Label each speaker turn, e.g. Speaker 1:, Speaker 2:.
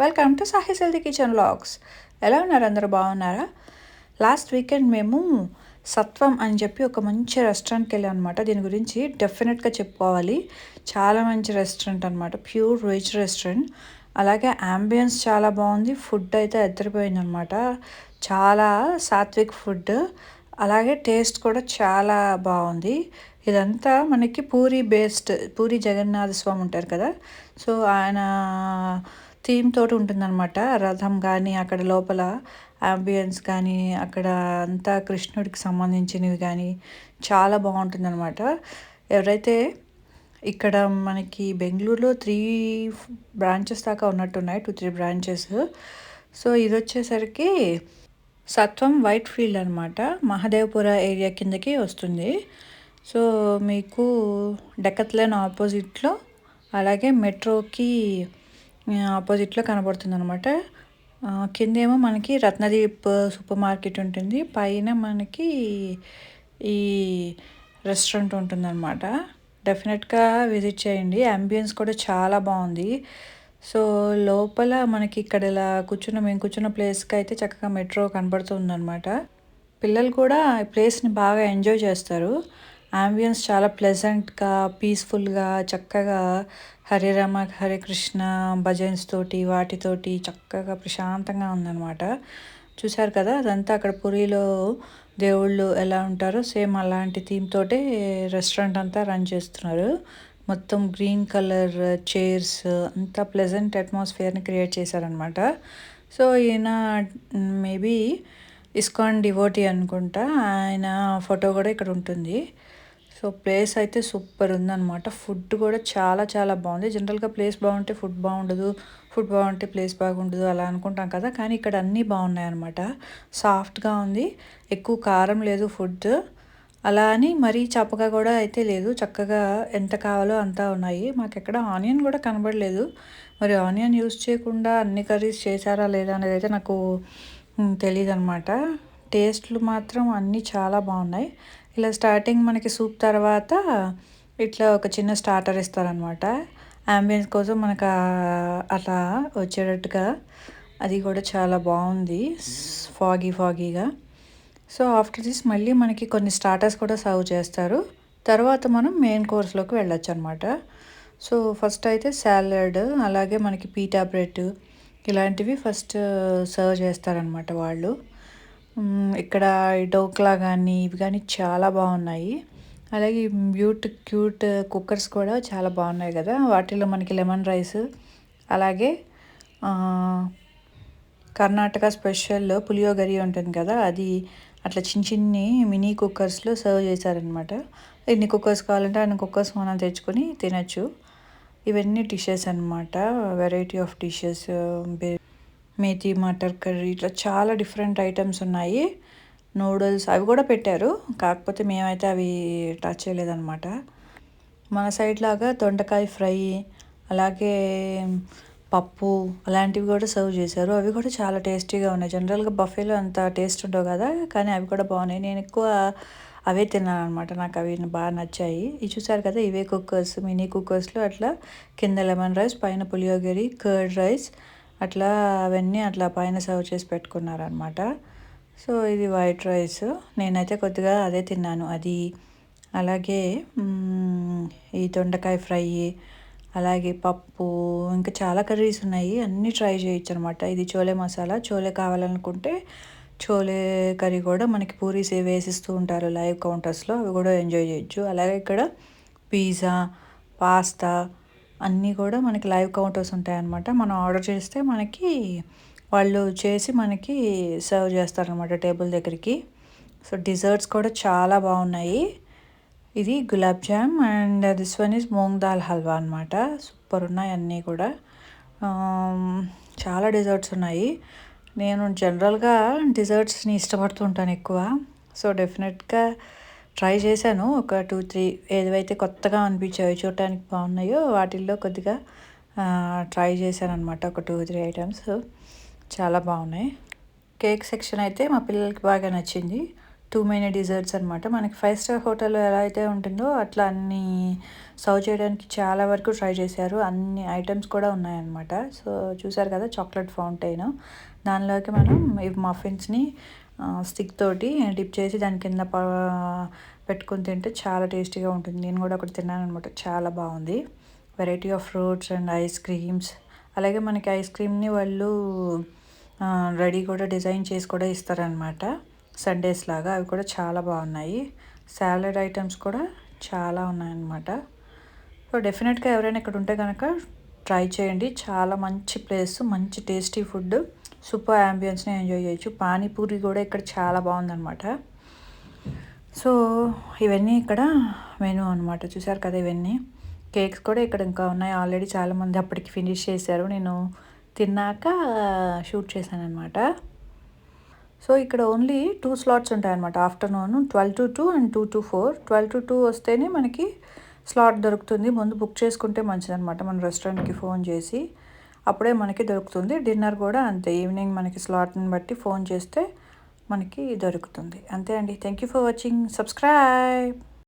Speaker 1: Welcome to సాహిస్ healthy kitchen vlogs. ఎలా ఉన్నారు? అందరూ బాగున్నారా? లాస్ట్ వీకెండ్ మేము సత్వం అని చెప్పి ఒక మంచి రెస్టారెంట్కి వెళ్ళాం అనమాట. దీని గురించి డెఫినెట్గా చెప్పుకోవాలి. చాలా మంచి రెస్టారెంట్ అనమాట, ప్యూర్ వెజ్ రెస్టారెంట్. అలాగే అంబియన్స్ చాలా బాగుంది, ఫుడ్ అయితే ఎదిరిపోయింది అనమాట. చాలా సాత్విక్ ఫుడ్, అలాగే టేస్ట్ కూడా చాలా బాగుంది. ఇదంతా మనకి పూరి బేస్డ్, పూరి జగన్నాథ స్వామి ఉంటారు కదా, సో ఆయన థీమ్ తోటి ఉంటుందన్నమాట. రథం కానీ అక్కడ లోపల అంబియన్స్ కానీ అక్కడ అంతా కృష్ణుడికి సంబంధించినవి కానీ చాలా బాగుంటుందన్నమాట. ఎవరైతే ఇక్కడ మనకి బెంగళూరులో 3 బ్రాంచెస్ దాకా ఉన్నట్టున్నాయి, 2-3 బ్రాంచెస్. సో ఇది వచ్చేసరికి సత్వం వైట్ ఫీల్డ్ అనమాట, మహదేవపుర ఏరియా కిందకి వస్తుంది. సో మీకు డెక్కత్లేన్ ఆపోజిట్లో, అలాగే మెట్రోకి ఆపోజిట్లో కనబడుతుంది అనమాట. కిందేమో మనకి రత్నదీప్ సూపర్ మార్కెట్ ఉంటుంది, పైన మనకి ఈ రెస్టారెంట్ ఉంటుందన్నమాట. డెఫినెట్గా విజిట్ చేయండి. అంబియన్స్ కూడా చాలా బాగుంది. సో లోపల మనకి ఇక్కడ ఇలా మేము కూర్చున్న ప్లేస్కి అయితే చక్కగా మెట్రో కనబడుతుందన్నమాట. పిల్లలు కూడా ఈ ప్లేస్ని బాగా ఎంజాయ్ చేస్తారు. అంబియన్స్ చాలా ప్లెజెంట్గా, పీస్ఫుల్గా, చక్కగా హరే రామ హరే కృష్ణ భజన్స్ తోటి వాటితోటి చక్కగా ప్రశాంతంగా ఉందన్నమాట. చూశారు కదా, అదంతా అక్కడ పురిలో దేవుళ్ళు ఎలా ఉంటారో సేమ్ అలాంటి థీమ్ తోటే రెస్టారెంట్ అంతా రన్ చేస్తున్నారు. మొత్తం గ్రీన్ కలర్ చైర్స్, అంతా ప్లెజెంట్ అట్మాస్ఫియర్ని క్రియేట్ చేశారనమాట. సో ఈయన మేబీ ఇస్కాన్ డివోటీ అనుకుంటా, ఆయన ఫోటో కూడా ఇక్కడ ఉంటుంది. సో ప్లేస్ అయితే సూపర్ ఉందన్నమాట. ఫుడ్ కూడా చాలా చాలా బాగుంది. జనరల్గా ప్లేస్ బాగుంటే ఫుడ్ బాగుండదు, ఫుడ్ బాగుంటే ప్లేస్ బాగుండదు అలా అనుకుంటాం కదా, కానీ ఇక్కడ అన్నీ బాగున్నాయి అన్నమాట. సాఫ్ట్గా ఉంది, ఎక్కువ కారం లేదు ఫుడ్, అలా అని మరీ చప్పగా కూడా అయితే లేదు. చక్కగా ఎంత కావాలో అంతా ఉన్నాయి. మాకు ఎక్కడ ఆనియన్ కూడా కనబడలేదు. మరి ఆనియన్ యూస్ చేయకుండా అన్ని కర్రీస్ చేశారా లేదా అనేది అయితే నాకు తెలియదు అనమాట. టేస్ట్లు మాత్రం అన్నీ చాలా బాగున్నాయి. ఇలా స్టార్టింగ్ మనకి సూప్ తర్వాత ఇట్లా ఒక చిన్న స్టార్టర్ ఇస్తారనమాట, అంబియన్స్ కోసం మనకు అట్లా వచ్చేటట్టుగా. అది కూడా చాలా బాగుంది, ఫాగీగా. సో ఆఫ్టర్ దిస్ మళ్ళీ మనకి కొన్ని స్టార్టర్స్ కూడా సర్వ్ చేస్తారు. తర్వాత మనం మెయిన్ కోర్స్లోకి వెళ్ళొచ్చు అనమాట. సో ఫస్ట్ అయితే సాలడ్, అలాగే మనకి పీటా బ్రెడ్ ఇలాంటివి ఫస్ట్ సర్వ్ చేస్తారనమాట వాళ్ళు. ఇక్కడ డోక్లా కానీ ఇవి కానీ చాలా బాగున్నాయి. అలాగే క్యూట్ కుక్కర్స్ కూడా చాలా బాగున్నాయి కదా, వాటిలో మనకి లెమన్ రైస్, అలాగే కర్ణాటక స్పెషల్ పులియోగరి ఉంటుంది కదా, అది అట్లా చిన్ని మినీ కుక్కర్స్లో సర్వ్ చేశారనమాట. ఎన్ని కుక్కర్స్ కావాలంటే అన్ని కుక్కర్స్ మనం తెచ్చుకొని తినచ్చు. ఇవన్నీ డిషెస్ అనమాట, variety of dishes. Methi matar curry, ఇట్లా చాలా డిఫరెంట్ ఐటమ్స్ ఉన్నాయి. నూడిల్స్ అవి కూడా పెట్టారు, కాకపోతే మేమైతే అవి టచ్ చేయలేదన్నమాట. మన సైడ్ లాగా దొండకాయ ఫ్రై, అలాగే పప్పు అలాంటివి కూడా సర్వ్ చేశారు. అవి కూడా చాలా టేస్టీగా ఉన్నాయి. జనరల్గా బఫేలో అంత టేస్ట్ ఉండవు కదా, కానీ అవి కూడా బాగున్నాయి. నేను ఎక్కువ అవే తిన్నాను అనమాట, నాకు అవి బాగా నచ్చాయి. ఇవి చూసారు కదా, ఇవే కుక్కర్స్, మినీ కుక్కర్స్లో అట్లా కింద లెమన్ రైస్, పైన పులియోగరి, కర్డ్ రైస్, అట్లా అవన్నీ అట్లా పైన సర్వ్ చేసి పెట్టుకున్నారనమాట. సో ఇది వైట్ రైస్, నేనైతే కొద్దిగా అదే తిన్నాను. అది అలాగే ఈ దొండకాయ ఫ్రై, అలాగే పప్పు, ఇంకా చాలా కర్రీస్ ఉన్నాయి, అన్నీ ట్రై చేయొచ్చు అనమాట. ఇది చోలే మసాలా, చోలే కావాలనుకుంటే చోలే కర్రీ కూడా మనకి పూరీస్ వేసిస్తూ ఉంటారు లైవ్ కౌంటర్స్లో, అవి కూడా ఎంజాయ్ చేయొచ్చు. అలాగే ఇక్కడ పిజ్జా, పాస్తా అన్నీ కూడా మనకి లైవ్ కౌంటర్స్ ఉంటాయన్నమాట. మనం ఆర్డర్ చేస్తే మనకి వాళ్ళు చేసి మనకి సర్వ్ చేస్తారనమాట టేబుల్ దగ్గరికి. సో డిజర్ట్స్ కూడా చాలా బాగున్నాయి. ఇది gulab jam and this one is moong dal halwa అనమాట. సూపర్ ఉన్నాయి అన్నీ కూడా. చాలా డిజర్ట్స్ ఉన్నాయి. నేను జనరల్గా డిజర్ట్స్ని ఇష్టపడుతుంటాను ఎక్కువ. సో డెఫినెట్గా ట్రై చేశాను ఒక 2-3, ఏవైతే కొత్తగా అనిపించాయో చూడటానికి బాగున్నాయో వాటిల్లో కొద్దిగా ట్రై చేశాను అనమాట, ఒక 2-3 ఐటమ్స్ చాలా బాగున్నాయి. కేక్ సెక్షన్ అయితే మా పిల్లలకి బాగా నచ్చింది. టూ మెనీ డిజర్ట్స్ అనమాట. మనకి 5 స్టార్ హోటల్‌లో ఎలా అయితే ఉంటుందో అట్లా అన్నీ సర్వ్ చేయడానికి చాలా వరకు ట్రై చేశారు. అన్ని ఐటెమ్స్ కూడా ఉన్నాయన్నమాట. సో, చూసారు కదా చాక్లెట్ ఫౌంటైన్. దానిలోకి మనం ఈ మఫిన్స్‌ని స్టిక్ తోటి డిప్ చేసి దాని కింద పెట్టుకొని తింటే చాలా టేస్టీగా ఉంటుంది. నేను కూడా ఒకటి తిన్నాననమాట. చాలా బాగుంది. Variety of fruits and ice creams. అలాగే మనకి ఐస్ క్రీమ్‌ని వాళ్ళు రెడీ కూడా డిజైన్ చేసి కూడా ఇస్తారనమాట. సండేస్ లాగా అవి కూడా చాలా బాగున్నాయి. సాలడ్ ఐటమ్స్ కూడా చాలా ఉన్నాయన్నమాట. సో, డెఫినెట్గా ఎవరైనా ఇక్కడ ఉంటే కనుక ట్రై చేయండి. చాలా మంచి ప్లేస్, మంచి టేస్టీ ఫుడ్, సూపర్ యాంబియన్స్ని ఎంజాయ్ చేయొచ్చు. పానీపూరి కూడా ఇక్కడ చాలా బాగుందన్నమాట. సో, ఇవన్నీ ఇక్కడ మెనూ అనమాట. చూసారు కదా ఇవన్నీ. కేక్స్ కూడా ఇక్కడ ఇంకా ఉన్నాయి. ఆల్రెడీ చాలామంది అప్పటికి ఫినిష్ చేశారు. నేను తిన్నాక షూట్ చేశాననమాట. సో, ఇక్కడ ఓన్లీ 2 స్లాట్స్ ఉంటాయన్నమాట. Afternoon 12-2 and 2-4. 12-2 వస్తేనే మనకి స్లాట్ దొరుకుతుంది. ముందు బుక్ చేసుకుంటే మంచిదనమాట. మన రెస్టారెంట్‌కి ఫోన్ చేసి అప్పుడే మనకి దొరుకుతుంది. డిన్నర్ కూడా అంతే. ఈవినింగ్ మనకి స్లాట్‌ని బట్టి ఫోన్ చేస్తే మనకి దొరుకుతుంది. అంతే అండి. Thank you for watching. Subscribe.